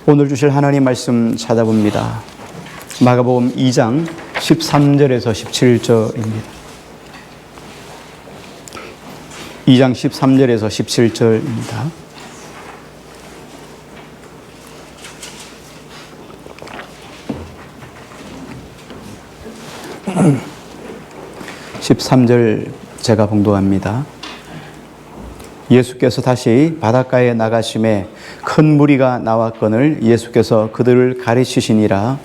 오늘 주실 하나님 말씀 찾아봅니다. 마가복음 2장 13절에서 17절입니다. 2장 13절에서 17절입니다. (13절) 제가 봉독합니다. 예수께서 다시 바닷가에 나가심에 큰 무리가 나왔거늘 예수께서 그들을 가르치시니라.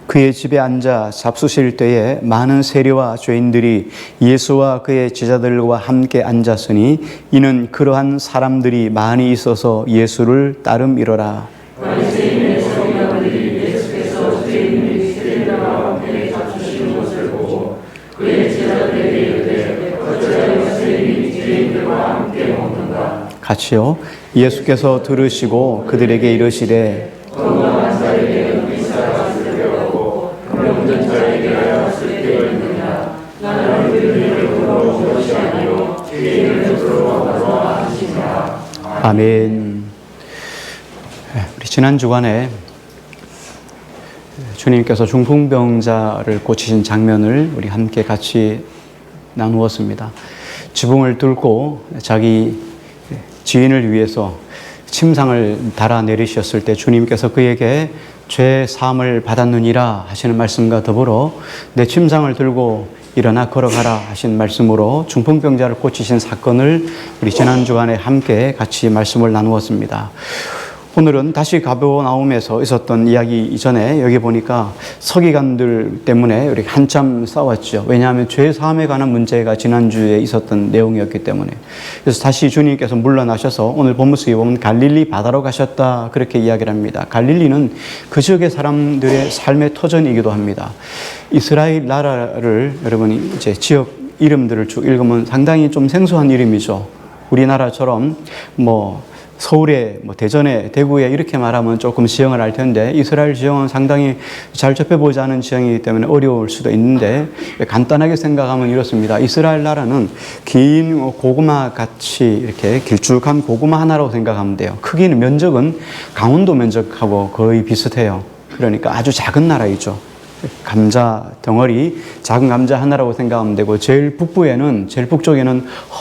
그의 집에 앉아 잡수실 때에 많은 세리와 죄인들이 예수와 그의 제자들과 함께 앉았으니 이는 그러한 사람들이 많이 있어서 예수를 따름이로라. 같이요. 예수께서 들으시고 그들에게 이르시되 아멘. 우리 지난 주간에 주님께서 중풍병자를 고치신 장면을 우리 함께 같이 나누었습니다. 지붕을 뚫고 자기 지인을 위해서 침상을 달아 내리셨을 때 주님께서 그에게 죄 사함을 받았느니라 하시는 말씀과 더불어 내 침상을 들고 일어나 걸어가라 하신 말씀으로 중풍병자를 고치신 사건을 우리 지난 주간에 함께 같이 말씀을 나누었습니다. 오늘은 다시 가버나움에서 있었던 이야기 이전에 여기 보니까 서기관들 때문에 우리 한참 싸웠죠. 왜냐하면 죄 사함에 관한 문제가 지난주에 있었던 내용이었기 때문에. 그래서 다시 주님께서 물러나셔서 오늘 본문 속에 보면 갈릴리 바다로 가셨다 그렇게 이야기를 합니다. 갈릴리는 그 지역의 사람들의 삶의 터전이기도 합니다. 이스라엘 나라를 여러분이 이제 지역 이름들을 쭉 읽으면 상당히 좀 생소한 이름이죠. 우리나라처럼 서울에, 대전에, 대구에 이렇게 말하면 조금 지형을 알 텐데 이스라엘 지형은 상당히 잘 접해보지 않은 지형이기 때문에 어려울 수도 있는데 간단하게 생각하면 이렇습니다. 이스라엘 나라는 긴 고구마 같이 이렇게 길쭉한 고구마 하나라고 생각하면 돼요. 크기는 면적은 강원도 면적하고 거의 비슷해요. 그러니까 아주 작은 나라이죠. 감자 덩어리, 작은 감자 하나라고 생각하면 되고 제일 북쪽에는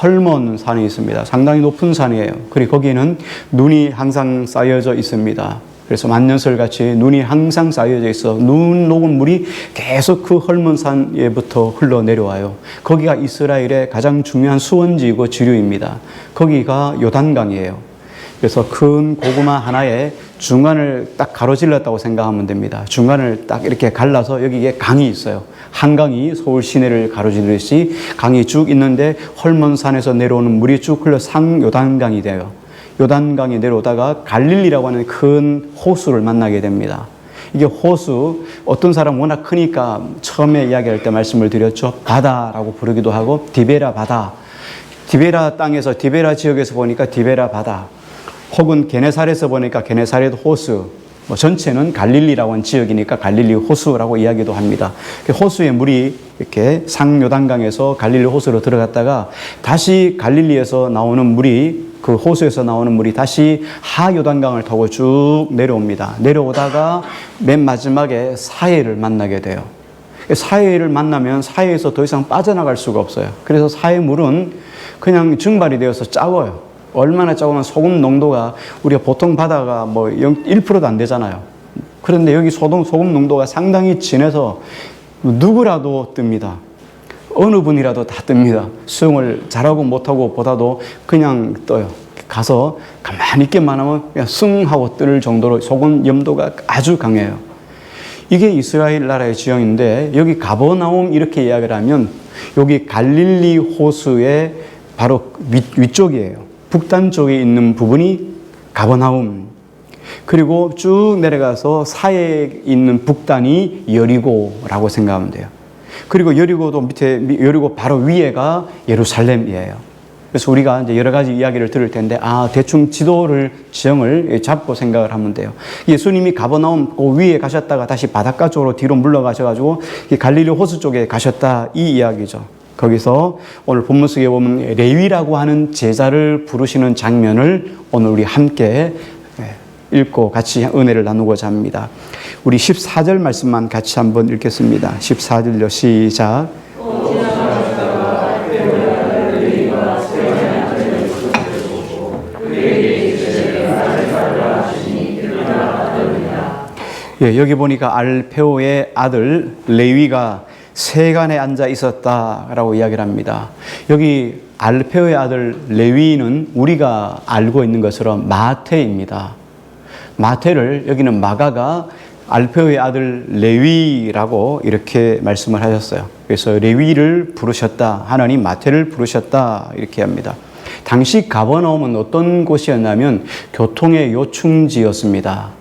헐몬 산이 있습니다. 상당히 높은 산이에요. 그리고 거기는 눈이 항상 쌓여져 있습니다. 그래서 만년설같이 눈이 항상 쌓여져 있어 눈 녹은 물이 계속 그 헐몬 산에부터 흘러내려와요. 거기가 이스라엘의 가장 중요한 수원지이고 지류입니다. 거기가 요단강이에요. 그래서 큰 고구마 하나에 중간을 딱 가로질렀다고 생각하면 됩니다. 중간을 딱 이렇게 갈라서 여기에 강이 있어요. 한강이 서울 시내를 가로지르듯이 강이 쭉 있는데 헐몬산에서 내려오는 물이 쭉 흘러 상요단강이 돼요. 요단강이 내려오다가 갈릴리라고 하는 큰 호수를 만나게 됩니다. 이게 호수, 어떤 사람 워낙 크니까 처음에 이야기할 때 말씀을 드렸죠. 바다라고 부르기도 하고 디베라 바다. 디베라 땅에서 디베라 지역에서 보니까 디베라 바다. 혹은 게네사렛에서 보니까 게네사렛 호수, 전체는 갈릴리라고 하는 지역이니까 갈릴리 호수라고 이야기도 합니다. 호수의 물이 이렇게 상요단강에서 갈릴리 호수로 들어갔다가 다시 갈릴리에서 나오는 물이, 그 호수에서 나오는 물이 다시 하요단강을 타고 쭉 내려옵니다. 내려오다가 맨 마지막에 사해를 만나게 돼요. 사해를 만나면 사해에서 더 이상 빠져나갈 수가 없어요. 그래서 사해 물은 그냥 증발이 되어서 짜워요. 얼마나 짜고면 소금 농도가 우리가 보통 바다가 1%도 안 되잖아요. 그런데 여기 소금 농도가 상당히 진해서 누구라도 뜹니다. 어느 분이라도 다 뜹니다. 수영을 잘하고 못하고 보다도 그냥 떠요. 가서 가만히 있기만 하면 그냥 숭 하고 뜰 정도로 소금 염도가 아주 강해요. 이게 이스라엘 나라의 지형인데 여기 가버나움 이렇게 이야기를 하면 여기 갈릴리 호수의 바로 위쪽이에요. 북단 쪽에 있는 부분이 가버나움. 그리고 쭉 내려가서 사해에 있는 북단이 여리고라고 생각하면 돼요. 그리고 여리고도 여리고 바로 위에가 예루살렘이에요. 그래서 우리가 이제 여러 가지 이야기를 들을 텐데, 대충 지형을 잡고 생각을 하면 돼요. 예수님이 가버나움 그 위에 가셨다가 다시 바닷가 쪽으로 뒤로 물러가셔가지고 갈릴리 호수 쪽에 가셨다, 이 이야기죠. 거기서 오늘 본문 속에 보면 레위라고 하는 제자를 부르시는 장면을 오늘 우리 함께 읽고 같이 은혜를 나누고자 합니다. 우리 14절 말씀만 같이 한번 읽겠습니다. 14절요, 시작. 예, 여기 보니까 알페오의 아들 레위가 세간에 앉아 있었다라고 이야기를 합니다. 여기 알페오의 아들 레위는 우리가 알고 있는 것처럼 마태입니다. 마태를 여기는 마가가 알페오의 아들 레위라고 이렇게 말씀을 하셨어요. 그래서 레위를 부르셨다, 하나님 마태를 부르셨다, 이렇게 합니다. 당시 가버나움은 어떤 곳이었냐면 교통의 요충지였습니다.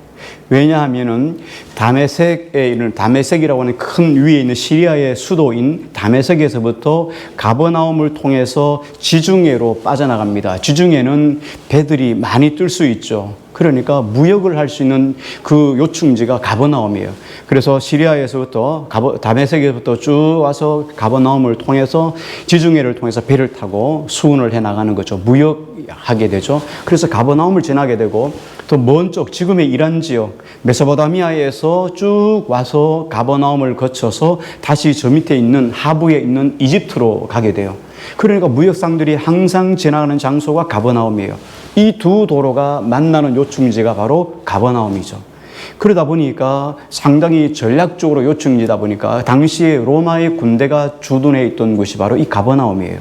왜냐하면은 다메섹에 있는 다메섹이라고 하는 큰 위에 있는 시리아의 수도인 다메섹에서부터 가버나움을 통해서 지중해로 빠져나갑니다. 지중해는 배들이 많이 뜰 수 있죠. 그러니까 무역을 할 수 있는 그 요충지가 가버나움이에요. 그래서 시리아에서부터 다메섹에서부터 쭉 와서 가버나움을 통해서 지중해를 통해서 배를 타고 수운을 해 나가는 거죠. 무역하게 되죠. 그래서 가버나움을 지나게 되고 또 먼 쪽 지금의 이란 지역 메소포타미아에서 쭉 와서 가버나움을 거쳐서 다시 저 밑에 있는 하부에 있는 이집트로 가게 돼요. 그러니까 무역상들이 항상 지나가는 장소가 가버나움이에요. 이 두 도로가 만나는 요충지가 바로 가버나움이죠. 그러다 보니까 상당히 전략적으로 요충지다 보니까 당시에 로마의 군대가 주둔해 있던 곳이 바로 이 가버나움이에요.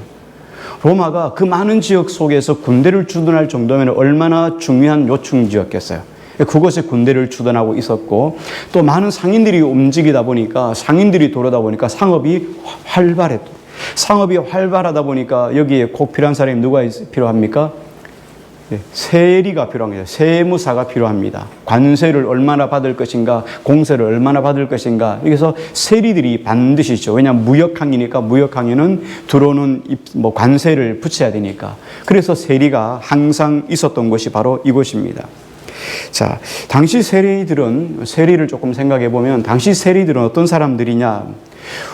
로마가 그 많은 지역 속에서 군대를 주둔할 정도면 얼마나 중요한 요충지였겠어요. 그곳에 군대를 주둔하고 있었고 또 많은 상인들이 움직이다 보니까 상인들이 돌아다 보니까 상업이 활발했고 상업이 활발하다 보니까 여기에 꼭 필요한 사람이 누가 필요합니까? 세리가 필요한 거죠. 세무사가 필요합니다. 관세를 얼마나 받을 것인가, 공세를 얼마나 받을 것인가. 여기서 세리들이 반드시 있죠. 왜냐하면 무역항이니까 무역항에는 들어오는 관세를 붙여야 되니까. 그래서 세리가 항상 있었던 곳이 바로 이곳입니다. 자, 당시 세리를 조금 생각해 보면 당시 세리들은 어떤 사람들이냐?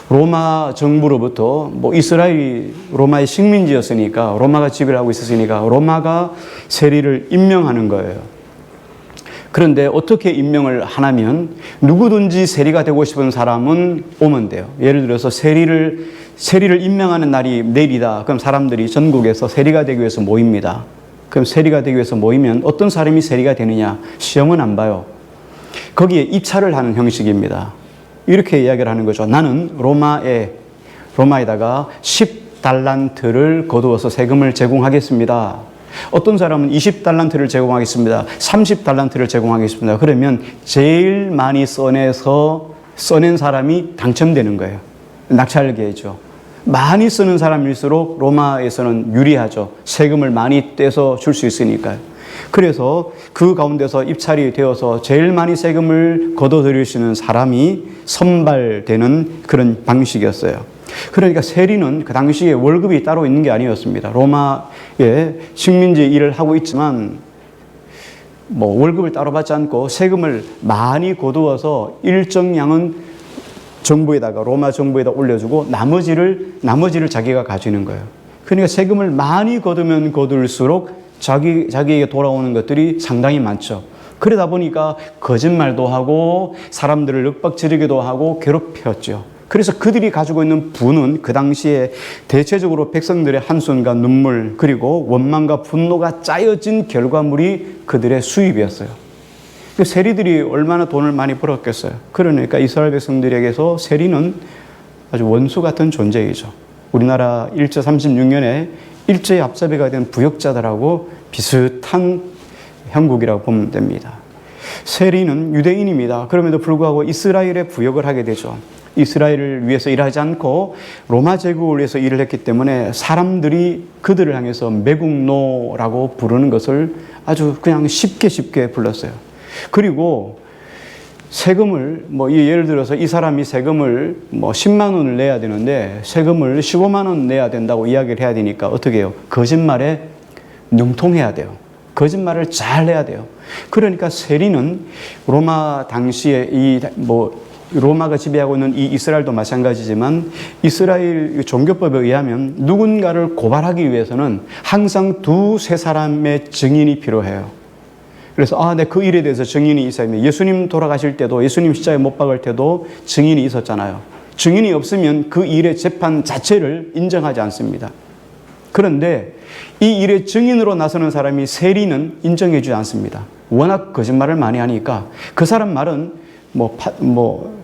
로마 정부로부터 이스라엘이 로마의 식민지였으니까 로마가 지배를 하고 있었으니까 로마가 세리를 임명하는 거예요. 그런데 어떻게 임명을 하냐면 누구든지 세리가 되고 싶은 사람은 오면 돼요. 예를 들어서 세리를 임명하는 날이 내일이다. 그럼 사람들이 전국에서 세리가 되기 위해서 모입니다. 그럼 세리가 되기 위해서 모이면 어떤 사람이 세리가 되느냐? 시험은 안 봐요. 거기에 입찰을 하는 형식입니다. 이렇게 이야기를 하는 거죠. 나는 로마에다가 10달란트를 거두어서 세금을 제공하겠습니다. 어떤 사람은 20달란트를 제공하겠습니다. 30달란트를 제공하겠습니다. 그러면 제일 많이 써낸 사람이 당첨되는 거예요. 낙찰계죠. 많이 쓰는 사람일수록 로마에서는 유리하죠. 세금을 많이 떼서 줄 수 있으니까요. 그래서 그 가운데서 입찰이 되어서 제일 많이 세금을 거둬들일 수 있는 사람이 선발되는 그런 방식이었어요. 그러니까 세리는 그 당시에 월급이 따로 있는 게 아니었습니다. 로마의 식민지 일을 하고 있지만 월급을 따로 받지 않고 세금을 많이 거두어서 일정량은 로마 정부에다 올려주고 나머지를 자기가 가지는 거예요. 그러니까 세금을 많이 거두면 거둘수록 자기에게 돌아오는 것들이 상당히 많죠. 그러다 보니까 거짓말도 하고 사람들을 윽박지르기도 하고 괴롭혔죠. 그래서 그들이 가지고 있는 부는 그 당시에 대체적으로 백성들의 한손과 눈물 그리고 원망과 분노가 짜여진 결과물이 그들의 수입이었어요. 세리들이 얼마나 돈을 많이 벌었겠어요. 그러니까 이스라엘 백성들에게서 세리는 아주 원수 같은 존재이죠. 우리나라 일제 36년에 일제의 앞잡이가 된 부역자들하고 비슷한 형국이라고 보면 됩니다. 세리는 유대인입니다. 그럼에도 불구하고 이스라엘에 부역을 하게 되죠. 이스라엘을 위해서 일하지 않고 로마 제국을 위해서 일을 했기 때문에 사람들이 그들을 향해서 매국노라고 부르는 것을 아주 그냥 쉽게 불렀어요. 그리고 세금을 예를 들어서 이 사람이 세금을 10만 원을 내야 되는데 세금을 15만 원 내야 된다고 이야기를 해야 되니까 어떻게 해요? 거짓말에 능통해야 돼요. 거짓말을 잘 해야 돼요. 그러니까 세리는 로마 당시에 로마가 지배하고 있는 이 이스라엘도 마찬가지지만 이스라엘 종교법에 의하면 누군가를 고발하기 위해서는 항상 두세 사람의 증인이 필요해요. 그래서 그 일에 대해서 증인이 있어야 합니다. 예수님 돌아가실 때도 예수님 십자가에 못 박을 때도 증인이 있었잖아요. 증인이 없으면 그 일의 재판 자체를 인정하지 않습니다. 그런데 이 일의 증인으로 나서는 사람이 세리는 인정해 주지 않습니다. 워낙 거짓말을 많이 하니까 그 사람 말은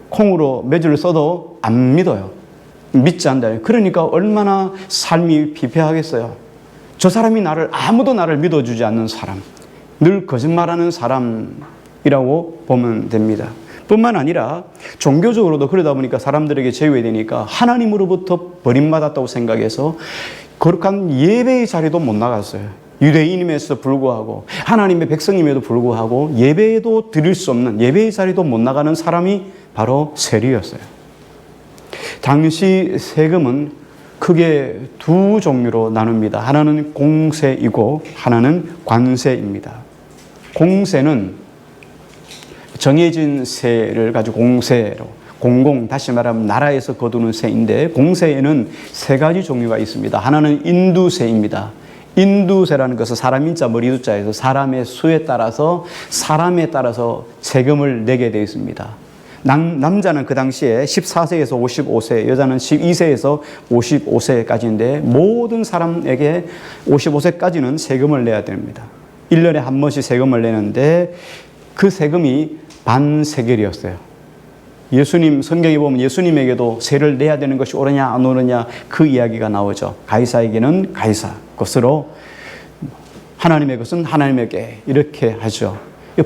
콩으로 매주를 써도 안 믿어요. 믿지 않는다. 그러니까 얼마나 삶이 비폐하겠어요. 저 사람이 아무도 나를 믿어주지 않는 사람, 늘 거짓말하는 사람이라고 보면 됩니다. 뿐만 아니라 종교적으로도 그러다 보니까 사람들에게 제외되니까 하나님으로부터 버림받았다고 생각해서 거룩한 예배의 자리도 못 나갔어요. 유대인임에도 불구하고 하나님의 백성임에도 불구하고 예배도 드릴 수 없는 예배의 자리도 못 나가는 사람이 바로 세리였어요. 당시 세금은 크게 두 종류로 나눕니다. 하나는 공세이고 하나는 관세입니다. 공세는 정해진 세를 가지고 공세로 다시 말하면 나라에서 거두는 세인데 공세에는 세 가지 종류가 있습니다. 하나는 인두세입니다. 인두세라는 것은 사람 인자 머리 두자에서 사람의 수에 따라서 사람에 따라서 세금을 내게 되어 있습니다. 남자는 그 당시에 14세에서 55세, 여자는 12세에서 55세까지인데 모든 사람에게 55세까지는 세금을 내야 됩니다. 1년에 한 번씩 세금을 내는데 그 세금이 반세겔이었어요. 예수님 성경에 보면 예수님에게도 세를 내야 되는 것이 옳으냐 안 옳으냐 그 이야기가 나오죠. 가이사에게는 가이사 것으로 하나님의 것은 하나님에게 이렇게 하죠.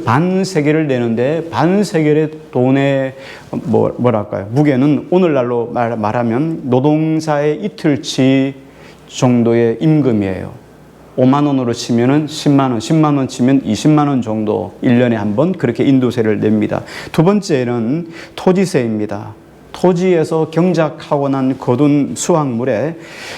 반세겔을 내는데 반세겔의 돈의 뭐랄까요? 무게는 오늘날로 말하면 노동자의 이틀치 정도의 임금이에요. 5만 원으로 치면은 10만 원, 10만 원 치면 20만 원 정도 1년에 한 번 그렇게 인도세를 냅니다. 두 번째는 토지세입니다. 토지에서 경작하고 난 거둔 수확물에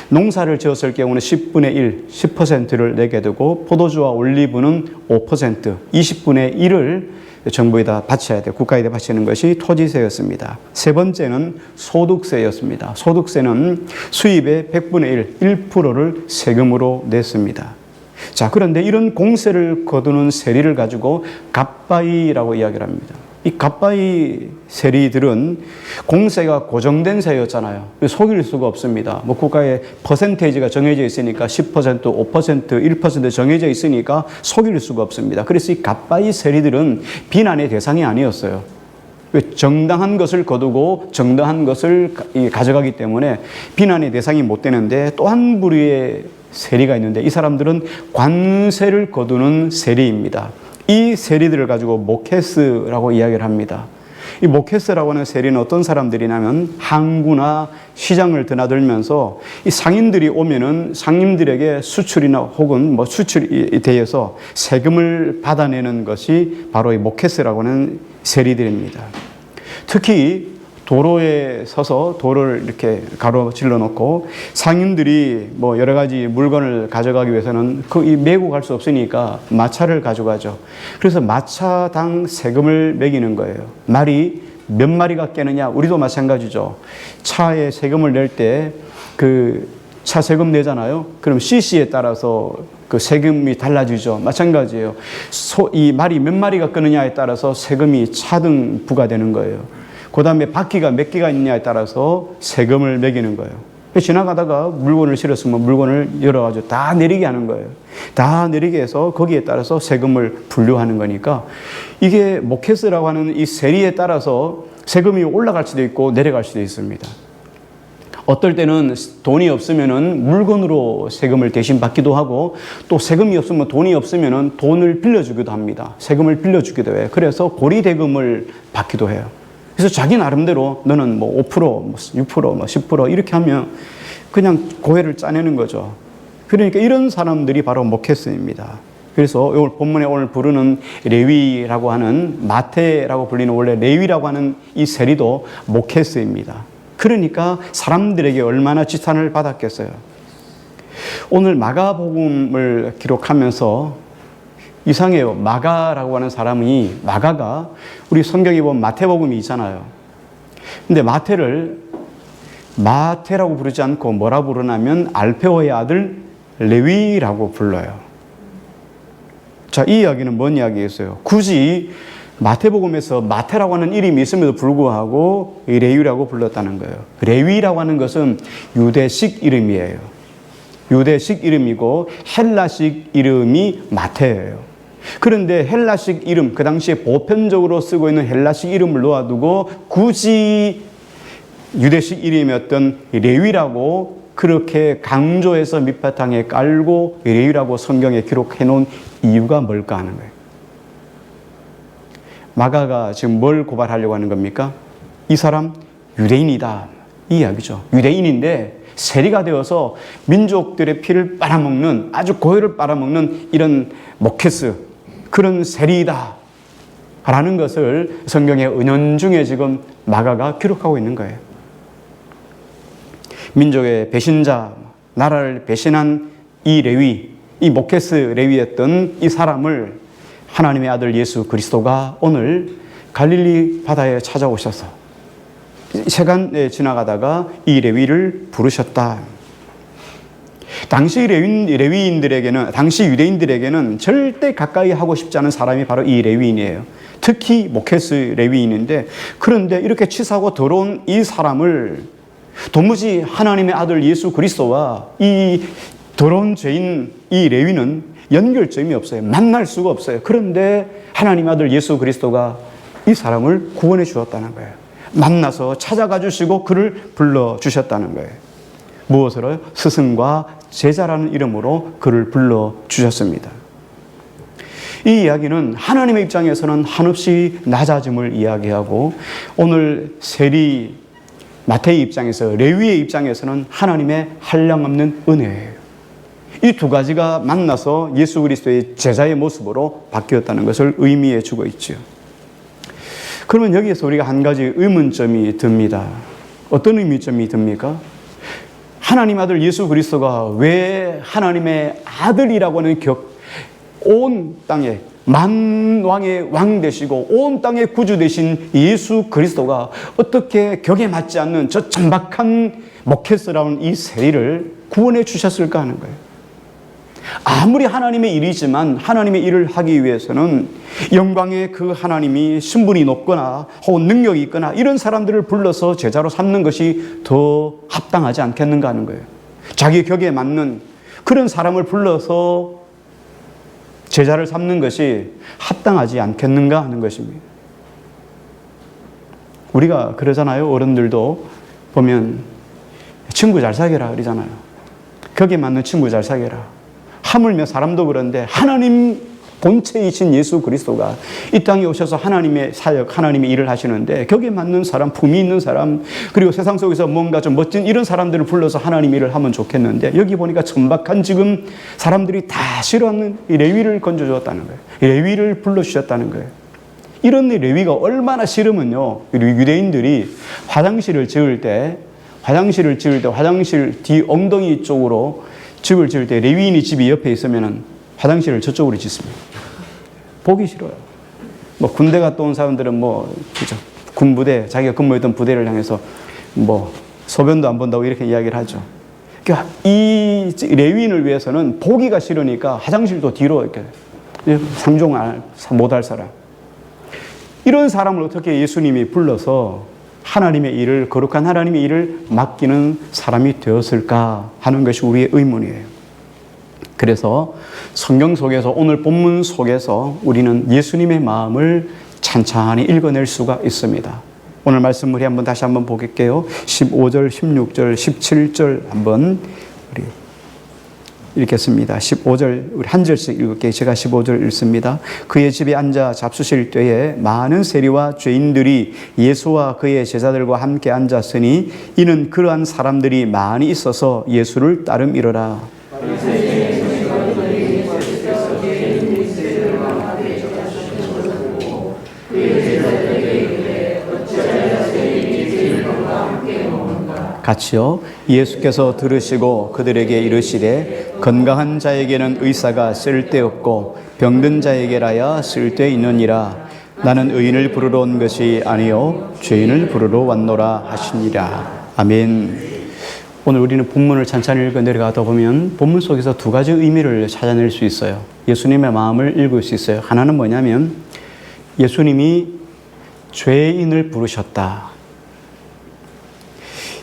농사를 지었을 경우는 10분의 1, 10%를 내게 되고 포도주와 올리브는 5%, 20분의 1을 정부에다 바쳐야 돼요. 국가에다 바치는 것이 토지세였습니다. 세 번째는 소득세였습니다. 소득세는 수입의 100분의 1, 1%를 세금으로 냈습니다. 자, 그런데 이런 공세를 거두는 세리를 가지고 갓바이라고 이야기를 합니다. 이 갓바이 세리들은 공세가 고정된 세였잖아요. 속일 수가 없습니다. 국가의 퍼센테이지가 정해져 있으니까 10%, 5%, 1% 정해져 있으니까 속일 수가 없습니다. 그래서 이 갓바이 세리들은 비난의 대상이 아니었어요. 정당한 것을 거두고 정당한 것을 가져가기 때문에 비난의 대상이 못 되는데 또 한 부류의 세리가 있는데 이 사람들은 관세를 거두는 세리입니다. 이 세리들을 가지고 모케스라고 이야기를 합니다. 이 모케스라고 하는 세리는 어떤 사람들이냐면 항구나 시장을 드나들면서 이 상인들이 오면은 상인들에게 수출이나 혹은 수출에 대해서 세금을 받아내는 것이 바로 이 모케스라고 하는 세리들입니다. 특히 도로에 서서 도로를 이렇게 가로질러 놓고 상인들이 여러 가지 물건을 가져가기 위해서는 메고 갈 수 없으니까 마차를 가져가죠. 그래서 마차당 세금을 매기는 거예요. 말이 몇 마리가 깨느냐? 우리도 마찬가지죠. 차에 세금을 낼 때 차 세금 내잖아요. 그럼 cc에 따라서 그 세금이 달라지죠. 마찬가지예요. 이 말이 몇 마리가 끄느냐에 따라서 세금이 차등 부과되는 거예요. 그 다음에 바퀴가 몇 개가 있느냐에 따라서 세금을 매기는 거예요. 지나가다가 물건을 실었으면 물건을 열어가지고 다 내리게 하는 거예요. 다 내리게 해서 거기에 따라서 세금을 분류하는 거니까 이게 모케스라고 하는 이 세리에 따라서 세금이 올라갈 수도 있고 내려갈 수도 있습니다. 어떨 때는 돈이 없으면은 물건으로 세금을 대신 받기도 하고 또 세금이 없으면 돈이 없으면은 돈을 빌려주기도 합니다. 세금을 빌려주기도 해요. 그래서 고리대금을 받기도 해요. 그래서 자기 나름대로 너는 5%, 6%, 10% 이렇게 하면 그냥 고해를 짜내는 거죠. 그러니까 이런 사람들이 바로 모케스입니다. 그래서 오늘 본문에 오늘 부르는 레위라고 하는, 마태라고 불리는 원래 레위라고 하는 이 세리도 모케스입니다. 그러니까 사람들에게 얼마나 지탄을 받았겠어요. 오늘 마가복음을 기록하면서 이상해요. 마가라고 하는 사람이, 마가가 우리 성경에 보면 마태복음이 있잖아요. 근데 마태를 마태라고 부르지 않고 뭐라 부르냐면 알페오의 아들 레위라고 불러요. 자, 이 이야기는 뭔 이야기겠어요? 굳이 마태복음에서 마태라고 하는 이름이 있음에도 불구하고 레위라고 불렀다는 거예요. 레위라고 하는 것은 유대식 이름이에요. 유대식 이름이고 헬라식 이름이 마태예요. 그런데 헬라식 이름, 그 당시에 보편적으로 쓰고 있는 헬라식 이름을 놓아두고 굳이 유대식 이름이었던 레위라고 그렇게 강조해서 밑바탕에 깔고 레위라고 성경에 기록해 놓은 이유가 뭘까 하는 거예요. 마가가 지금 뭘 고발하려고 하는 겁니까? 이 사람 유대인이다, 이 이야기죠. 유대인인데 세리가 되어서 민족들의 피를 빨아먹는, 아주 고혈을 빨아먹는 이런 모케스, 그런 세리이다 라는 것을 성경의 은연중에 지금 마가가 기록하고 있는 거예요. 민족의 배신자, 나라를 배신한 이 레위, 이 모케스 레위였던 이 사람을 하나님의 아들 예수 그리스도가 오늘 갈릴리 바다에 찾아오셔서 세간에 지나가다가 이 레위를 부르셨다. 당시 레위인들에게는, 당시 유대인들에게는 절대 가까이 하고 싶지 않은 사람이 바로 이 레위인이에요. 특히 모케스 레위인인데, 그런데 이렇게 치사하고 더러운 이 사람을 도무지 하나님의 아들 예수 그리스도와 이 더러운 죄인 이 레위는 연결점이 없어요. 만날 수가 없어요. 그런데 하나님의 아들 예수 그리스도가 이 사람을 구원해 주었다는 거예요. 만나서 찾아가 주시고 그를 불러주셨다는 거예요. 무엇으로요? 스승과 제자라는 이름으로 그를 불러주셨습니다. 이 이야기는 하나님의 입장에서는 한없이 낮아짐을 이야기하고, 오늘 세리 마태의 입장에서, 레위의 입장에서는 하나님의 한량없는 은혜예요. 이 두 가지가 만나서 예수 그리스도의 제자의 모습으로 바뀌었다는 것을 의미해 주고 있죠. 그러면 여기에서 우리가 한 가지 의문점이 듭니다. 어떤 의문점이 듭니까? 하나님 아들 예수 그리스도가 왜 하나님의 아들이라고 하는 온 땅에 만왕의 왕 되시고 온 땅의 구주 되신 예수 그리스도가 어떻게 격에 맞지 않는 저 천박한 모케스라는 이 세리를 구원해 주셨을까 하는 거예요. 아무리 하나님의 일이지만 하나님의 일을 하기 위해서는 영광의 그 하나님이 신분이 높거나 혹은 능력이 있거나 이런 사람들을 불러서 제자로 삼는 것이 더 합당하지 않겠는가 하는 거예요. 자기 격에 맞는 그런 사람을 불러서 제자를 삼는 것이 합당하지 않겠는가 하는 것입니다. 우리가 그러잖아요. 어른들도 보면 친구 잘 사귀라 그러잖아요. 격에 맞는 친구 잘 사귀라. 하물며 사람도 그런데 하나님 본체이신 예수 그리스도가 이 땅에 오셔서 하나님의 사역, 하나님의 일을 하시는데 격에 맞는 사람, 품이 있는 사람, 그리고 세상 속에서 뭔가 좀 멋진 이런 사람들을 불러서 하나님 일을 하면 좋겠는데, 여기 보니까 천박한 지금 사람들이 다 싫어하는 이 레위를 건져주었다는 거예요. 이 레위를 불러주셨다는 거예요. 이런 레위가 얼마나 싫으면요, 유대인들이 화장실을 지을 때 화장실 뒤 엉덩이 쪽으로 집을 지을 때 레위인이 집이 옆에 있으면 화장실을 저쪽으로 짓습니다. 보기 싫어요. 뭐 군대 갔다 온 사람들은 그죠? 군부대, 자기가 근무했던 부대를 향해서 소변도 안 본다고 이렇게 이야기를 하죠. 그러니까 이 레위인을 위해서는 보기가 싫으니까 화장실도 뒤로 이렇게 상종 못할 사람. 이런 사람을 어떻게 예수님이 불러서 하나님의 일을, 거룩한 하나님의 일을 맡기는 사람이 되었을까 하는 것이 우리의 의문이에요. 그래서 성경 속에서, 오늘 본문 속에서 우리는 예수님의 마음을 찬찬히 읽어낼 수가 있습니다. 오늘 말씀 우리 다시 한번 보겠게요. 15절, 16절, 17절 한번 우리 읽겠습니다. 15절 우리 한 절씩 읽을게요. 제가 15절 읽습니다. 그의 집에 앉아 잡수실 때에 많은 세리와 죄인들이 예수와 그의 제자들과 함께 앉았으니 이는 그러한 사람들이 많이 있어서 예수를 따름이러라. 같이요. 예수께서 들으시고 그들에게 이르시되 건강한 자에게는 의사가 쓸데없고 병든 자에게라야 쓸데있느니라. 나는 의인을 부르러 온 것이 아니요 죄인을 부르러 왔노라 하시니라. 아멘. 오늘 우리는 본문을 찬찬히 읽어 내려가다 보면 본문 속에서 두 가지 의미를 찾아낼 수 있어요. 예수님의 마음을 읽을 수 있어요. 하나는 뭐냐면 예수님이 죄인을 부르셨다.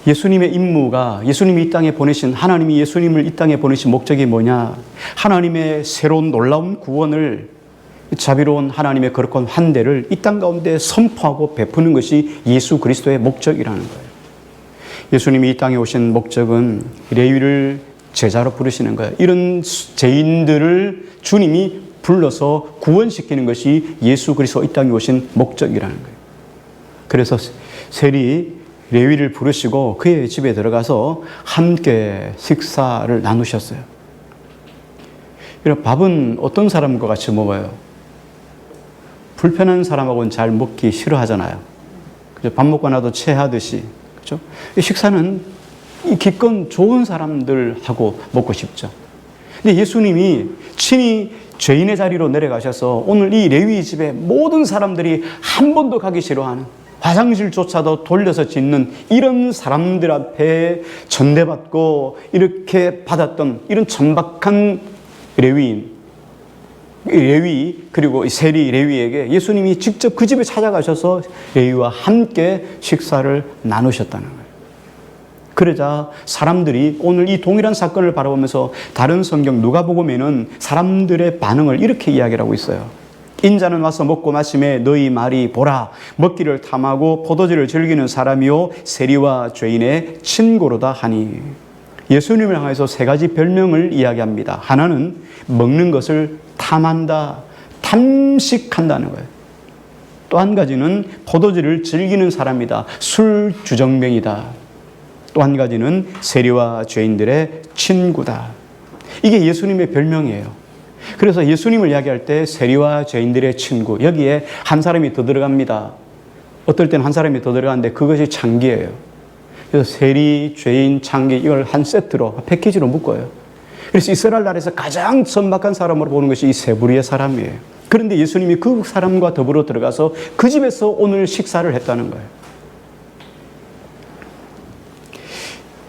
예수님의 임무가, 예수님이 이 땅에 보내신, 하나님이 예수님을 이 땅에 보내신 목적이 뭐냐? 하나님의 새로운 놀라운 구원을, 자비로운 하나님의 거룩한 환대를 이 땅 가운데 선포하고 베푸는 것이 예수 그리스도의 목적이라는 거예요. 예수님이 이 땅에 오신 목적은 레위를 제자로 부르시는 거예요. 이런 죄인들을 주님이 불러서 구원시키는 것이 예수 그리스도 이 땅에 오신 목적이라는 거예요. 그래서 세리 레위를 부르시고 그의 집에 들어가서 함께 식사를 나누셨어요. 이런 밥은 어떤 사람과 같이 먹어요? 불편한 사람하고는 잘 먹기 싫어하잖아요. 밥 먹고 나도 체하듯이. 그렇죠? 식사는 기껏 좋은 사람들하고 먹고 싶죠. 근데 예수님이 친히 죄인의 자리로 내려가셔서 오늘 이 레위 집에 모든 사람들이 한 번도 가기 싫어하는, 화장실조차도 돌려서 짓는 이런 사람들 앞에 전대받고 이렇게 받았던 이런 천박한 레위 그리고 세리 레위에게 예수님이 직접 그 집에 찾아가셔서 레위와 함께 식사를 나누셨다는 거예요. 그러자 사람들이 오늘 이 동일한 사건을 바라보면서 다른 성경 누가복음에는 사람들의 반응을 이렇게 이야기를 하고 있어요. 인자는 와서 먹고 마심에 너희 말이 보라, 먹기를 탐하고 포도주를 즐기는 사람이요 세리와 죄인의 친구로다 하니. 예수님을 향해서 세 가지 별명을 이야기합니다. 하나는 먹는 것을 탐한다, 탐식한다는 거예요. 또 한 가지는 포도주를 즐기는 사람이다, 술주정뱅이다. 또 한 가지는 세리와 죄인들의 친구다. 이게 예수님의 별명이에요. 그래서 예수님을 이야기할 때 세리와 죄인들의 친구, 여기에 한 사람이 더 들어갑니다. 어떨 때는 한 사람이 더 들어가는데 그것이 창기예요. 그래서 세리, 죄인, 창기 이걸 한 세트로, 패키지로 묶어요. 그래서 이스라엘 나라에서 가장 천박한 사람으로 보는 것이 이 세 부류의 사람이에요. 그런데 예수님이 그 사람과 더불어 들어가서 그 집에서 오늘 식사를 했다는 거예요.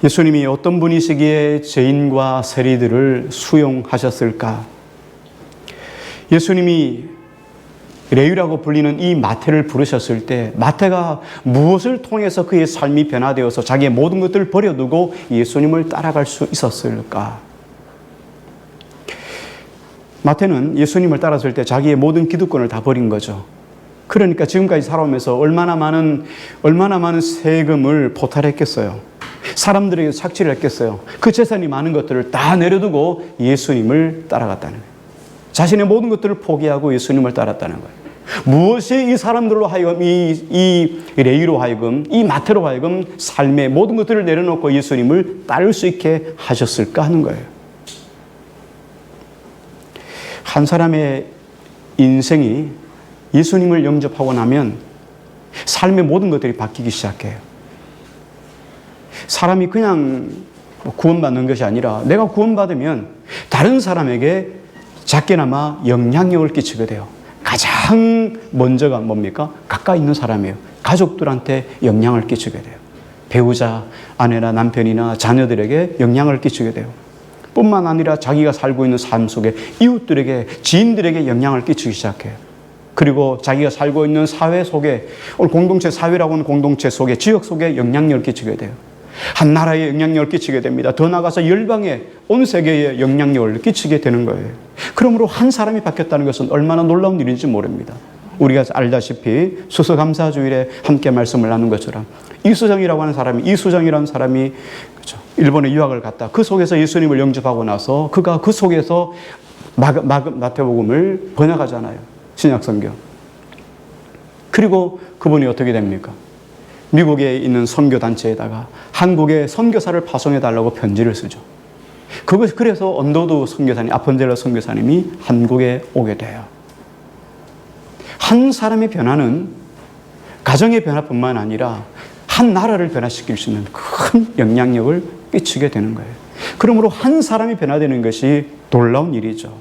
예수님이 어떤 분이시기에 죄인과 세리들을 수용하셨을까? 예수님이 레위라고 불리는 이 마태를 부르셨을 때 마태가 무엇을 통해서 그의 삶이 변화되어서 자기의 모든 것들을 버려두고 예수님을 따라갈 수 있었을까? 마태는 예수님을 따랐을 때 자기의 모든 기득권을 다 버린 거죠. 그러니까 지금까지 살아오면서 얼마나 많은 세금을 포탈했겠어요. 사람들에게 착취를 했겠어요. 그 재산이 많은 것들을 다 내려두고 예수님을 따라갔다는 거예요. 자신의 모든 것들을 포기하고 예수님을 따랐다는 거예요. 무엇이 이 사람들로 하여금, 이 레위로 하여금, 이 마태로 하여금 삶의 모든 것들을 내려놓고 예수님을 따를 수 있게 하셨을까 하는 거예요. 한 사람의 인생이 예수님을 영접하고 나면 삶의 모든 것들이 바뀌기 시작해요. 사람이 그냥 구원받는 것이 아니라 내가 구원받으면 다른 사람에게 작게나마 영향력을 끼치게 돼요. 가장 먼저가 뭡니까? 가까이 있는 사람이에요. 가족들한테 영향을 끼치게 돼요. 배우자, 아내나 남편이나 자녀들에게 영향을 끼치게 돼요. 뿐만 아니라 자기가 살고 있는 삶 속에 이웃들에게, 지인들에게 영향을 끼치기 시작해요. 그리고 자기가 살고 있는 사회 속에, 오늘 공동체, 사회라고 하는 공동체 속에, 지역 속에 영향력을 끼치게 돼요. 한 나라에 영향력을 끼치게 됩니다. 더 나아가서 열방에, 온 세계에 영향력을 끼치게 되는 거예요. 그러므로 한 사람이 바뀌었다는 것은 얼마나 놀라운 일인지 모릅니다. 우리가 알다시피 수서감사주일에 함께 말씀을 나눈 것처럼 이수정이라고 하는 사람이, 이수정이라는 사람이 그렇죠, 일본에 유학을 갔다. 그 속에서 예수님을 영접하고 나서 그가 그 속에서 마태복음을 번역하잖아요. 신약성경. 그리고 그분이 어떻게 됩니까? 미국에 있는 선교단체에다가 한국에 선교사를 파송해달라고 편지를 쓰죠. 그래서 언더드 선교사님, 아펀젤러 선교사님이 한국에 오게 돼요. 한 사람의 변화는 가정의 변화뿐만 아니라 한 나라를 변화시킬 수 있는 큰 영향력을 끼치게 되는 거예요. 그러므로 한 사람이 변화되는 것이 놀라운 일이죠.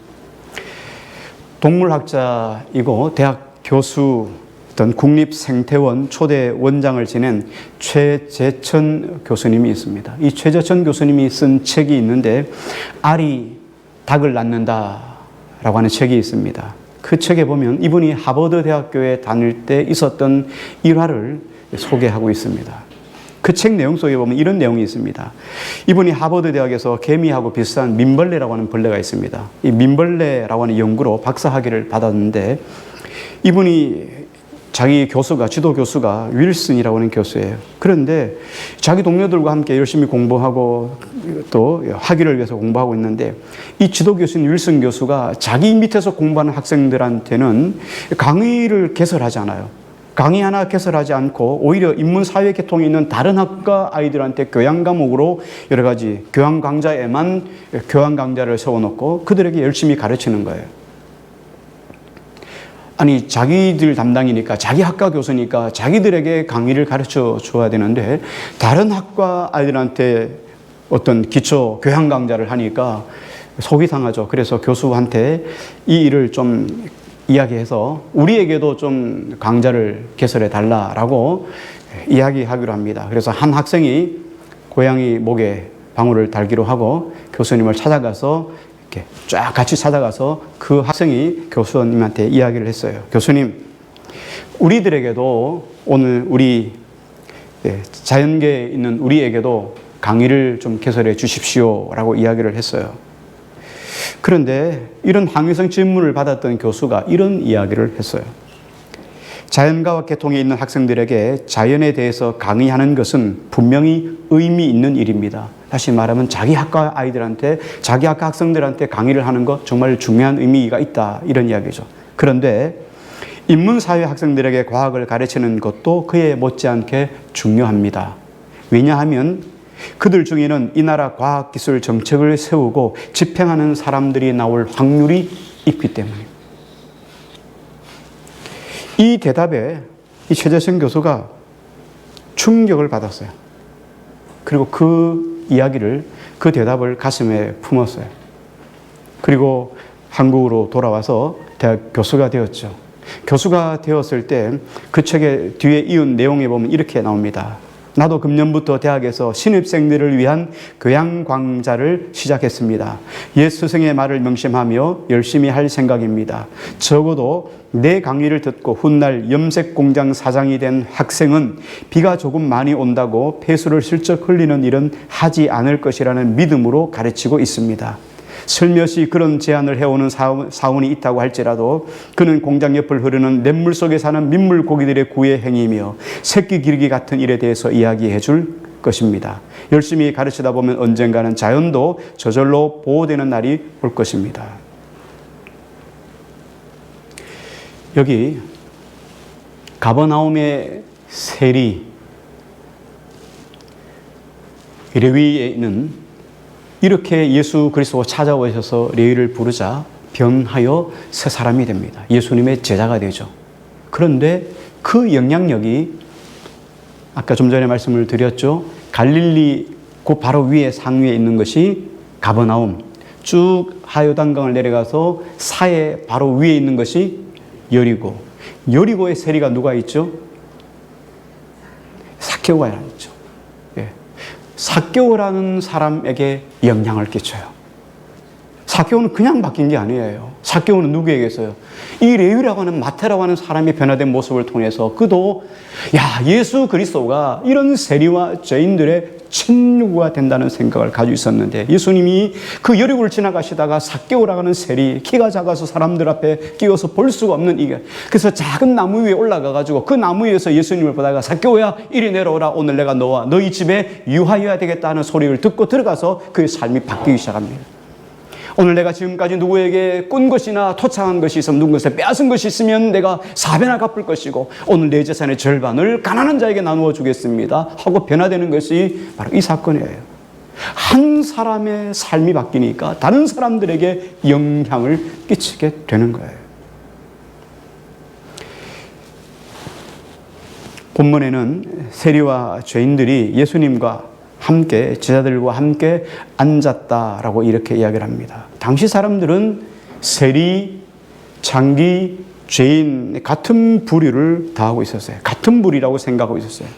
동물학자이고 대학 교수던 국립생태원 초대 원장을 지낸 최재천 교수님이 있습니다. 이 최재천 교수님이 쓴 책이 있는데 알이 닭을 낳는다라고 하는 책이 있습니다. 그 책에 보면 이분이 하버드 대학교에 다닐 때 있었던 일화를 소개하고 있습니다. 그 책 내용 속에 보면 이런 내용이 있습니다. 이분이 하버드 대학에서 개미하고 비슷한 민벌레라고 하는 벌레가 있습니다. 이 민벌레라고 하는 연구로 박사학위를 받았는데 이분이 자기 교수가, 지도 교수가 윌슨이라고 하는 교수예요. 그런데 자기 동료들과 함께 열심히 공부하고 또 학위를 위해서 공부하고 있는데 이 지도 교수인 윌슨 교수가 자기 밑에서 공부하는 학생들한테는 강의를 개설하지 않아요. 강의 하나 개설하지 않고 오히려 인문사회 계통이 있는 다른 학과 아이들한테 교양 과목으로 여러 가지 교양 강좌에만 교양 강좌를 세워놓고 그들에게 열심히 가르치는 거예요. 아니, 자기들 담당이니까, 자기 학과 교수니까 자기들에게 강의를 가르쳐 줘야 되는데 다른 학과 아이들한테 어떤 기초 교양 강좌를 하니까 속이 상하죠. 그래서 교수한테 이 일을 좀 이야기해서 우리에게도 좀 강좌를 개설해 달라라고 이야기하기로 합니다. 그래서 한 학생이 고양이 목에 방울을 달기로 하고 교수님을 찾아가서 이렇게 쫙 같이 찾아가서 그 학생이 교수님한테 이야기를 했어요. 교수님, 우리들에게도 오늘 우리 자연계에 있는 우리에게도 강의를 좀 개설해 주십시오라고 이야기를 했어요. 그런데 이런 항의성 질문을 받았던 교수가 이런 이야기를 했어요. 자연과학 계통에 있는 학생들에게 자연에 대해서 강의하는 것은 분명히 의미 있는 일입니다. 다시 말하면 자기 학과 아이들한테, 자기 학과 학생들한테 강의를 하는 것 정말 중요한 의미가 있다, 이런 이야기죠. 그런데 인문사회 학생들에게 과학을 가르치는 것도 그에 못지않게 중요합니다. 왜냐하면 그들 중에는 이 나라 과학기술 정책을 세우고 집행하는 사람들이 나올 확률이 있기 때문입니다. 이 대답에 이 최재천 교수가 충격을 받았어요. 그리고 그 이야기를, 그 대답을 가슴에 품었어요. 그리고 한국으로 돌아와서 대학 교수가 되었죠. 교수가 되었을 때 그 책의 뒤에 이은 내용에 보면 이렇게 나옵니다. 나도 금년부터 대학에서 신입생들을 위한 교양 강좌를 시작했습니다. 옛 스승의 말을 명심하며 열심히 할 생각입니다. 적어도 내 강의를 듣고 훗날 염색 공장 사장이 된 학생은 비가 조금 많이 온다고 폐수를 슬쩍 흘리는 일은 하지 않을 것이라는 믿음으로 가르치고 있습니다. 슬며시 그런 제안을 해오는 사원이 있다고 할지라도 그는 공장 옆을 흐르는 냇물 속에 사는 민물 고기들의 구애 행위며 새끼 기르기 같은 일에 대해서 이야기해 줄 것입니다. 열심히 가르치다 보면 언젠가는 자연도 저절로 보호되는 날이 올 것입니다. 여기 가버나움의 세리 레위에 있는 이렇게 예수 그리스도가 찾아오셔서 레위를 부르자 변하여 새 사람이 됩니다. 예수님의 제자가 되죠. 그런데 그 영향력이 아까 좀 전에 말씀을 드렸죠. 갈릴리 그 바로 위에 상위에 있는 것이 가버나움, 쭉 하요단강을 내려가서 사해 바로 위에 있는 것이 여리고, 여리고의 세리가 누가 있죠? 삭개오가 있죠. 삭개오라는 사람에게 영향을 끼쳐요. 삭개오는 그냥 바뀐 게 아니에요. 삭개오는 누구에게서요? 이 레위라고 하는 마태라고 하는 사람이 변화된 모습을 통해서 그도 예수 그리스도가 이런 세리와 죄인들의 친구가 된다는 생각을 가지고 있었는데 예수님이 그 여리고를 지나가시다가 삭개오라고 하는 세리, 키가 작아서 사람들 앞에 끼워서 볼 수가 없는 이게, 그래서 작은 나무 위에 올라가 가지고 그 나무 위에서 예수님을 보다가 삭개오야 이리 내려오라, 오늘 내가 너와 너희 집에 유하여야 되겠다는 소리를 듣고 들어가서 그의 삶이 바뀌기 시작합니다. 오늘 내가 지금까지 누구에게 꾼 것이나 토착한 것이 있으면, 누군가에게 빼앗은 것이 있으면 내가 4배나 갚을 것이고 오늘 내 재산의 절반을 가난한 자에게 나누어 주겠습니다 하고 변화되는 것이 바로 이 사건이에요. 한 사람의 삶이 바뀌니까 다른 사람들에게 영향을 끼치게 되는 거예요. 본문에는 세리와 죄인들이 예수님과 함께, 제자들과 함께 앉았다라고 이렇게 이야기를 합니다. 당시 사람들은 세리, 창기, 죄인 같은 부류를 다하고 있었어요. 같은 부류라고 생각하고 있었어요.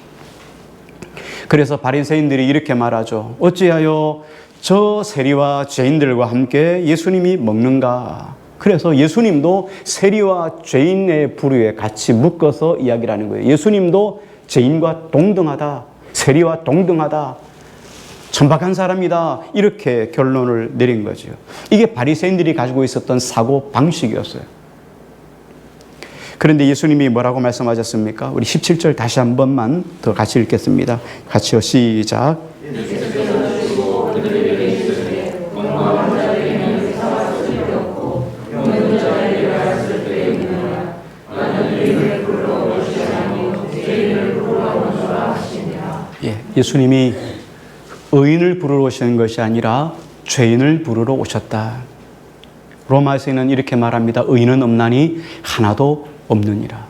그래서 바리새인들이 이렇게 말하죠. 어찌하여 저 세리와 죄인들과 함께 예수님이 먹는가? 그래서 예수님도 세리와 죄인의 부류에 같이 묶어서 이야기를 하는 거예요. 예수님도 죄인과 동등하다, 세리와 동등하다, 천박한 사람이다, 이렇게 결론을 내린 거죠. 이게 바리새인들이 가지고 있었던 사고 방식이었어요. 그런데 예수님이 뭐라고 말씀하셨습니까? 우리 17절 다시 한 번만 더 같이 읽겠습니다. 같이요, 시작. 예수님이 의인을 부르러 오시는 것이 아니라 죄인을 부르러 오셨다. 로마서에는 이렇게 말합니다. 의인은 없나니 하나도 없느니라.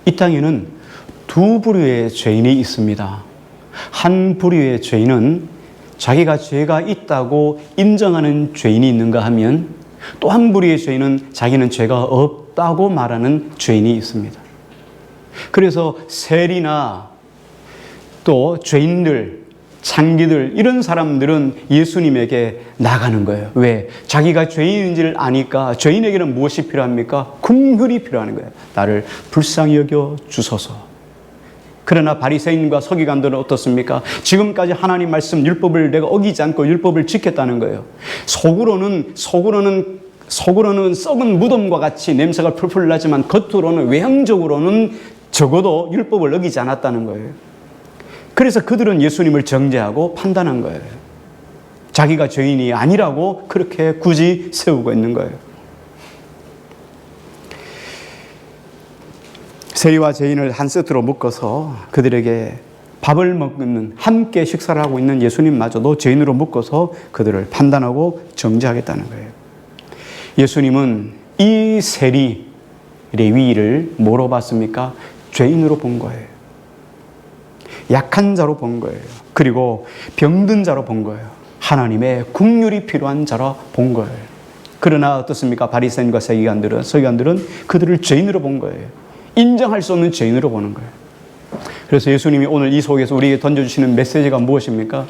이 땅에는 두 부류의 죄인이 있습니다. 한 부류의 죄인은 자기가 죄가 있다고 인정하는 죄인이 있는가 하면, 또 한 부류의 죄인은 자기는 죄가 없다고 말하는 죄인이 있습니다. 그래서 세리나 또 죄인들, 창기들, 이런 사람들은 예수님에게 나가는 거예요. 왜? 자기가 죄인인지를 아니까. 죄인에게는 무엇이 필요합니까? 긍휼이 필요한 거예요. 나를 불쌍히 여겨 주소서. 그러나 바리새인과 서기관들은 어떻습니까? 지금까지 하나님 말씀 율법을 내가 어기지 않고 율법을 지켰다는 거예요. 속으로는 썩은 무덤과 같이 냄새가 풀풀 나지만 겉으로는, 외형적으로는 적어도 율법을 어기지 않았다는 거예요. 그래서 그들은 예수님을 정죄하고 판단한 거예요. 자기가 죄인이 아니라고 그렇게 굳이 세우고 있는 거예요. 세리와 죄인을 한 세트로 묶어서 그들에게 밥을 먹는, 함께 식사를 하고 있는 예수님마저도 죄인으로 묶어서 그들을 판단하고 정죄하겠다는 거예요. 예수님은 이 세리, 레위를 뭐로 봤습니까? 죄인으로 본 거예요. 약한 자로 본 거예요. 그리고 병든 자로 본 거예요. 하나님의 긍휼이 필요한 자로 본 거예요. 그러나 어떻습니까? 바리새인과 서기관들은 그들을 죄인으로 본 거예요. 인정할 수 없는 죄인으로 보는 거예요. 그래서 예수님이 오늘 이 속에서 우리에게 던져주시는 메시지가 무엇입니까?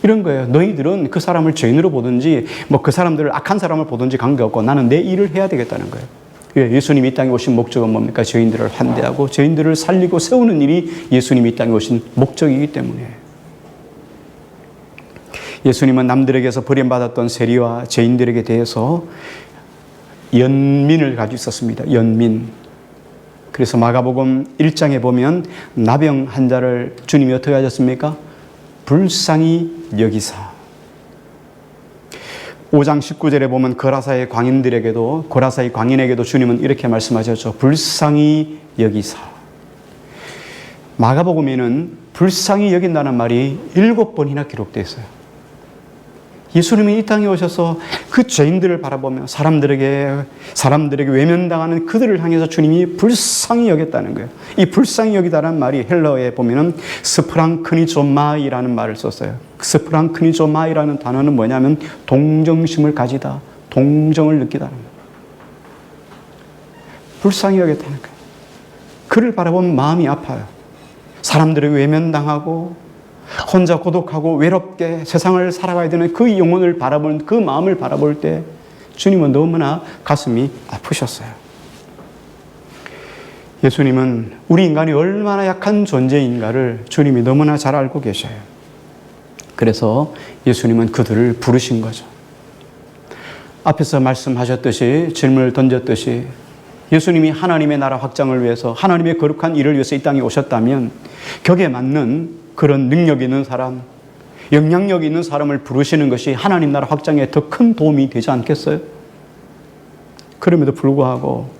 이런 거예요. 너희들은 그 사람을 죄인으로 보든지 그 사람들을 악한 사람을 보든지 관계없고 나는 내 일을 해야 되겠다는 거예요. 예수님이 이 땅에 오신 목적은 뭡니까? 죄인들을 환대하고 죄인들을 살리고 세우는 일이 예수님이 이 땅에 오신 목적이기 때문에. 예수님은 남들에게서 버림받았던 세리와 죄인들에게 대해서 연민을 가지고 있었습니다. 연민. 그래서 마가복음 1장에 보면 나병 환자를 주님이 어떻게 하셨습니까? 불쌍히 여기사. 5장 19절에 보면 고라사의 광인에게도 주님은 이렇게 말씀하셨죠. 불쌍히 여기사. 마가복음에는 불쌍히 여긴다는 말이 7번이나 기록되어 있어요. 예수님이 이 땅에 오셔서 그 죄인들을 바라보며 사람들에게 외면당하는 그들을 향해서 주님이 불쌍히 여겼다는 거예요. 이 불쌍히 여기다라는 말이 헬라어에 보면은 스프랑크니조마이라는 말을 썼어요. 스프랑크니조마이라는 단어는 뭐냐면 동정심을 가지다, 동정을 느끼다는 거예요. 불쌍히 여겼다는 거예요. 그를 바라보면 마음이 아파요. 사람들에게 외면당하고 혼자 고독하고 외롭게 세상을 살아가야 되는 그 영혼을 바라보는, 그 마음을 바라볼 때 주님은 너무나 가슴이 아프셨어요. 예수님은 우리 인간이 얼마나 약한 존재인가를 주님이 너무나 잘 알고 계셔요. 그래서 예수님은 그들을 부르신 거죠. 앞에서 말씀하셨듯이, 질문을 던졌듯이 예수님이 하나님의 나라 확장을 위해서, 하나님의 거룩한 일을 위해서 이 땅에 오셨다면 격에 맞는 그런 능력 있는 사람, 영향력 있는 사람을 부르시는 것이 하나님 나라 확장에 더 큰 도움이 되지 않겠어요? 그럼에도 불구하고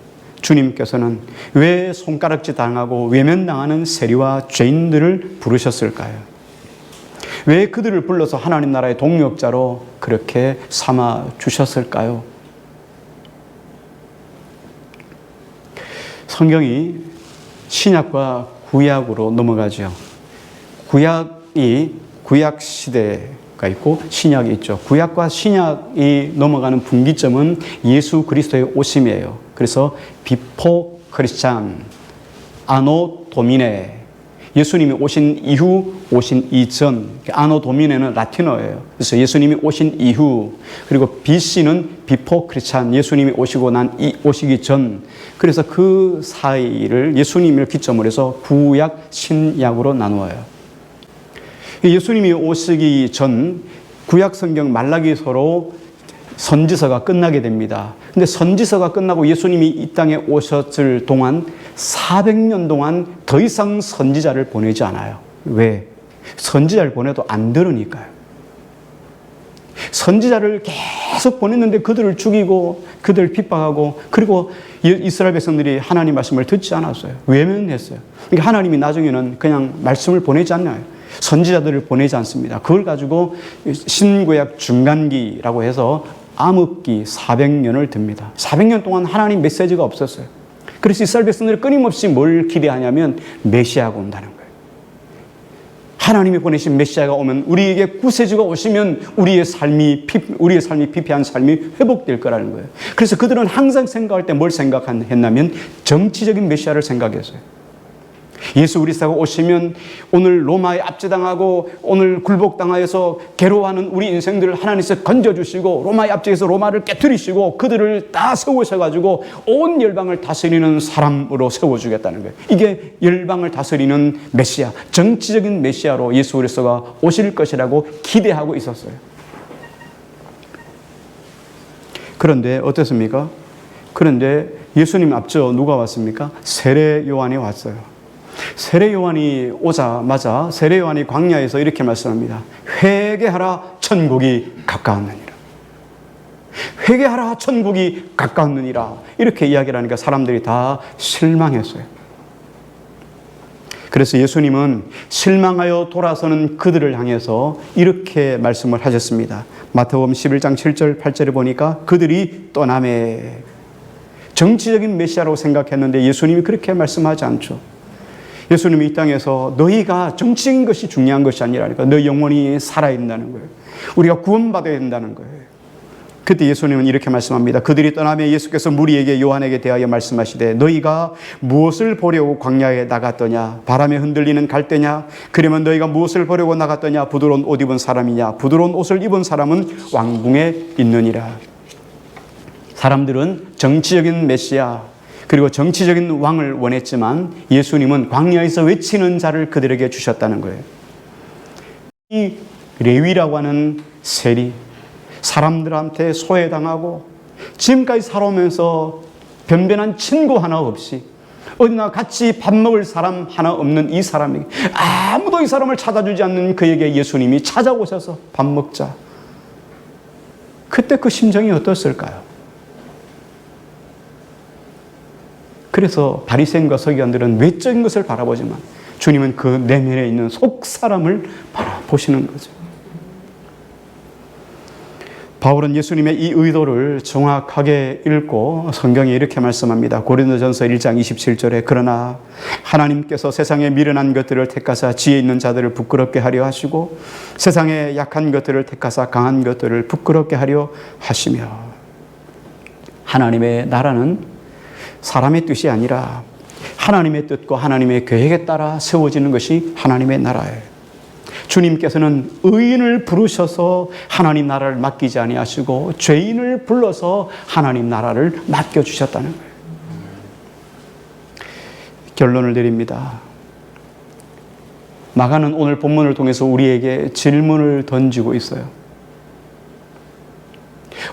주님께서는 왜 손가락질 당하고 외면당하는 세리와 죄인들을 부르셨을까요? 왜 그들을 불러서 하나님 나라의 동력자로 그렇게 삼아 주셨을까요? 성경이 신약과 구약으로 넘어가죠. 구약 시대가 있고 신약이 있죠. 구약과 신약이 넘어가는 분기점은 예수 그리스도의 오심이에요. 그래서 비포 크리스찬, 아노 도미네, 예수님이 오신 이후, 오신 이전, 아노 도미네는 라틴어예요. 그래서 예수님이 오신 이후, 그리고 BC는 비포 크리스찬, 예수님이 오시기 전. 그래서 그 사이를 예수님을 기점으로 해서 구약, 신약으로 나누어요. 예수님이 오시기 전 구약 성경 말라기서로 선지서가 끝나게 됩니다. 근데 선지서가 끝나고 예수님이 이 땅에 오셨을 동안 400년 동안 더 이상 선지자를 보내지 않아요. 왜? 선지자를 보내도 안 들으니까요. 선지자를 계속 보냈는데 그들을 죽이고 그들을 핍박하고, 그리고 이스라엘 백성들이 하나님 말씀을 듣지 않았어요. 외면했어요. 그러니까 하나님이 나중에는 그냥 말씀을 보내지 않나요? 선지자들을 보내지 않습니다. 그걸 가지고 신구약 중간기라고 해서 암흑기 400년을 듭니다. 400년 동안 하나님 메시지가 없었어요. 그래서 이스라엘 백성들이 끊임없이 뭘 기대하냐면 메시아가 온다는 거예요. 하나님이 보내신 메시아가 오면, 우리에게 구세주가 오시면 우리의 삶이 피폐한 삶이 회복될 거라는 거예요. 그래서 그들은 항상 생각할 때 뭘 생각했냐면 정치적인 메시아를 생각했어요. 예수 그리스도가 오시면 오늘 로마에 압제당하고 오늘 굴복당하여서 괴로워하는 우리 인생들을 하나님께서 건져주시고 로마의 압제에서 로마를 깨뜨리시고 그들을 다 세우셔가지고 온 열방을 다스리는 사람으로 세워주겠다는 거예요. 이게 열방을 다스리는 메시아, 정치적인 메시아로 예수 그리스도가 오실 것이라고 기대하고 있었어요. 그런데 어떻습니까? 그런데 예수님 앞서 누가 왔습니까? 세례 요한이 왔어요. 세례 요한이 오자마자 세례 요한이 광야에서 이렇게 말씀합니다. 회개하라, 천국이 가까웠느니라. 회개하라, 천국이 가까웠느니라. 이렇게 이야기를 하니까 사람들이 다 실망했어요. 그래서 예수님은 실망하여 돌아서는 그들을 향해서 이렇게 말씀을 하셨습니다. 마태복음 11장 7절 8절에 보니까 그들이 떠나매. 정치적인 메시아라고 생각했는데 예수님이 그렇게 말씀하지 않죠. 예수님이 이 땅에서 너희가 정치적인 것이 중요한 것이 아니라니까, 너희 영혼이 살아있다는 거예요. 우리가 구원받아야 된다는 거예요. 그때 예수님은 이렇게 말씀합니다. 그들이 떠나며 예수께서 무리에게 요한에게 대하여 말씀하시되 너희가 무엇을 보려고 광야에 나갔더냐? 바람에 흔들리는 갈대냐? 그러면 너희가 무엇을 보려고 나갔더냐? 부드러운 옷 입은 사람이냐? 부드러운 옷을 입은 사람은 왕궁에 있느니라. 사람들은 정치적인 메시아, 그리고 정치적인 왕을 원했지만 예수님은 광야에서 외치는 자를 그들에게 주셨다는 거예요. 이 레위라고 하는 세리, 사람들한테 소외당하고 지금까지 살아오면서 변변한 친구 하나 없이 어디나 같이 밥 먹을 사람 하나 없는 이 사람에게, 아무도 이 사람을 찾아주지 않는 그에게 예수님이 찾아오셔서 밥 먹자. 그때 그 심정이 어떻을까요? 그래서 바리새인과 서기관들은 외적인 것을 바라보지만 주님은 그 내면에 있는 속 사람을 바라보시는 거죠. 바울은 예수님의 이 의도를 정확하게 읽고 성경에 이렇게 말씀합니다. 고린도전서 1장 27절에 그러나 하나님께서 세상에 미련한 것들을 택하사 지혜 있는 자들을 부끄럽게 하려 하시고 세상에 약한 것들을 택하사 강한 것들을 부끄럽게 하려 하시며, 하나님의 나라는 사람의 뜻이 아니라 하나님의 뜻과 하나님의 계획에 따라 세워지는 것이 하나님의 나라예요. 주님께서는 의인을 부르셔서 하나님 나라를 맡기지 아니하시고 죄인을 불러서 하나님 나라를 맡겨주셨다는 거예요. 결론을 내립니다. 마가는 오늘 본문을 통해서 우리에게 질문을 던지고 있어요.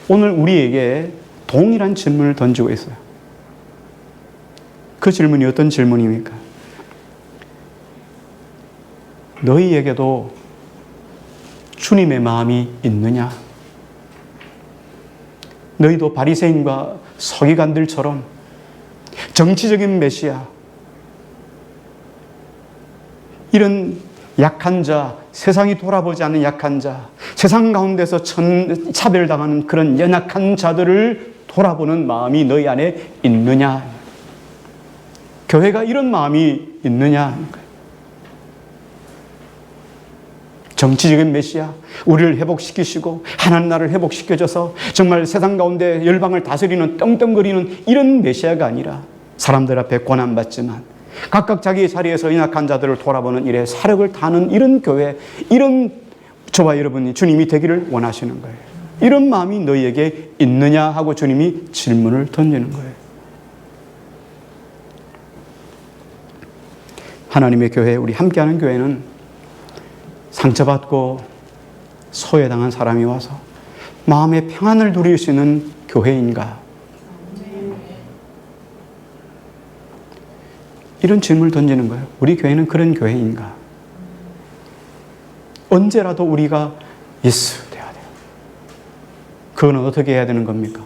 오늘 우리에게 동일한 질문을 던지고 있어요. 그 질문이 어떤 질문입니까? 너희에게도 주님의 마음이 있느냐? 너희도 바리새인과 서기관들처럼 정치적인 메시아, 이런 약한 자, 세상이 돌아보지 않는 약한 자, 세상 가운데서 차별당하는 그런 연약한 자들을 돌아보는 마음이 너희 안에 있느냐? 교회가 이런 마음이 있느냐 하는 거예요. 정치적인 메시아, 우리를 회복시키시고 하나님 나라를 회복시켜줘서 정말 세상 가운데 열방을 다스리는 떵떵거리는 이런 메시아가 아니라 사람들 앞에 고난받지만 각각 자기의 자리에서 연약한 자들을 돌아보는 일에 사력을 다하는 이런 교회, 이런 저와 여러분이 주님이 되기를 원하시는 거예요. 이런 마음이 너희에게 있느냐 하고 주님이 질문을 던지는 거예요. 하나님의 교회, 우리 함께하는 교회는 상처받고 소외당한 사람이 와서 마음의 평안을 누릴 수 있는 교회인가? 이런 질문을 던지는 거예요. 우리 교회는 그런 교회인가? 언제라도 우리가 예수 돼야 돼요. 그건 어떻게 해야 되는 겁니까?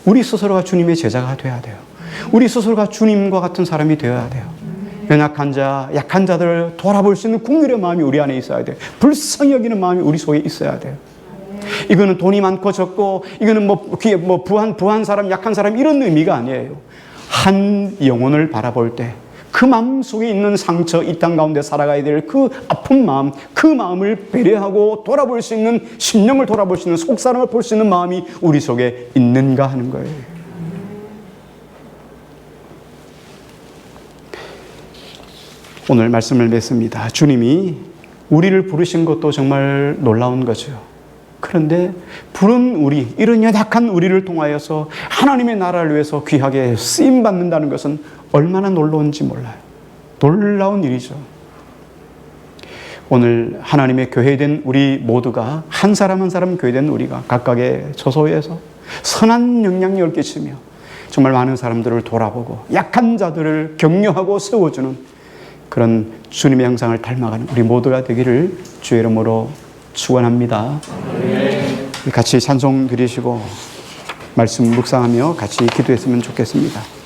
우리 스스로가 주님의 제자가 돼야 돼요. 우리 스스로가 주님과 같은 사람이 되어야 돼요. 연약한 자, 약한 자들을 돌아볼 수 있는 국률의 마음이 우리 안에 있어야 돼요. 불쌍히 여기는 마음이 우리 속에 있어야 돼요. 이거는 돈이 많고 적고, 이거는 부한 사람, 약한 사람, 이런 의미가 아니에요. 한 영혼을 바라볼 때, 그 마음 속에 있는 상처, 이 땅 가운데 살아가야 될 그 아픈 마음, 그 마음을 배려하고 돌아볼 수 있는, 심령을 돌아볼 수 있는, 속사람을 볼 수 있는 마음이 우리 속에 있는가 하는 거예요. 오늘 말씀을 맺습니다. 주님이 우리를 부르신 것도 정말 놀라운 거죠. 그런데 부른 우리, 이런 연약한 우리를 통하여서 하나님의 나라를 위해서 귀하게 쓰임받는다는 것은 얼마나 놀라운지 몰라요. 놀라운 일이죠. 오늘 하나님의 교회된 우리 모두가, 한 사람 한 사람 교회된 우리가 각각의 처소에서 선한 영향력을 끼치며 정말 많은 사람들을 돌아보고 약한 자들을 격려하고 세워주는 그런 주님의 형상을 닮아가는 우리 모두가 되기를 주의 이름으로 축원합니다. 같이 찬송 드리시고 말씀 묵상하며 같이 기도했으면 좋겠습니다.